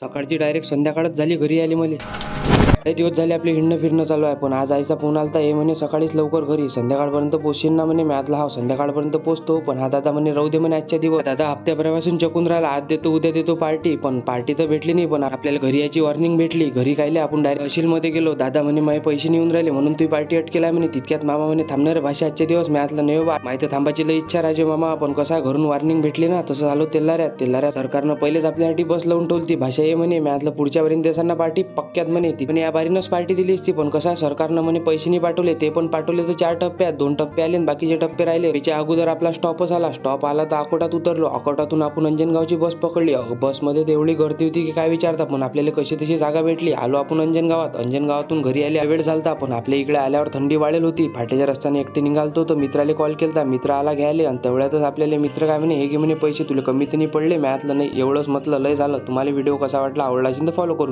सकाळची डायरेक्ट संध्याकाळच झाली घरी आली मला. काही दिवस झाले आपले हिंडणं फिरणं चालू आहे, पण आज आईचा फोन आलता. हे म्हणे सकाळीच लवकर घरी, संध्याकाळपर्यंत पोचशील ना म्हणे. मी आतला हा संध्याकाळपर्यंत पोचतो, पण हा दादा म्हणे राहू दे म्हणे आजच्या दिवस. दादा हप्त्याभरापासून चकून राहिला, आज देतो उद्या देतो पार्टी, पण पार्टी तर भेटली नाही. पण आपल्याला घरी याची वॉर्निंग भेटली. घरी कायले आपण डायरेक्ट तहसीलमध्ये गेलो. दादा म्हणे माझे पैसे नेऊन राहिले म्हणून तुझी पार्टी अटकेला म्हणे. तितक्यात मामा म्हणे थांबणार भाषा आजच्या दिवस. मी आतला नाही बा, माहिती थांबायची लई इच्छा राजे मामा, पण कसं घरून वॉर्निंग भेटली ना, तसं झालो तेल्लाऱ्यात सरकारनं पहिलेच आपल्यासाठी बस लावून ठेवली. भाषा ये म्हणे. मी आतलं पुढच्या पर्यंत देसांना पार्टी पक्क्यात म्हणे. ती पण या बारीनच पार्टी दिली असती, पण कसं सरकारनं म्हणे पैसे नाही पाठवले. ते पण पाठवले तर 4 टप्प्यात, 2 टप्पे आले आणि बाकीचे टप्पे राहिले. त्याच्या अगोदर आपला स्टॉपच आला. स्टॉप आला तर अकोटात उतरलो. अकोटातून आपण अंजनगावची बस पकडली. बसमध्ये तेवढी गर्दी होती की काय विचारता, पण आपल्याला कशी तशी जागा भेटली. आलो आपण अंजनगावात. अंजनगावातून घरी आले वेळ झालता, पण आपल्या इकडे आल्यावर थंडी वाढेल होती. फाट्याच्या रस्त्याने एकटे निघालतो तर मित्राला कॉल केलता. मित्र आला घ्यायला आणि तेवढ्यातच आपल्याला मित्र काय म्हणे, हे घे म्हणे पैसे, तुला कमी तर नाही पडले. मॅथलं नाही एवढंच म्हटलं. लय झालं. तुम्हाला व्हिडिओ कसा वाटला, आवडला असेल तर फॉलो करू.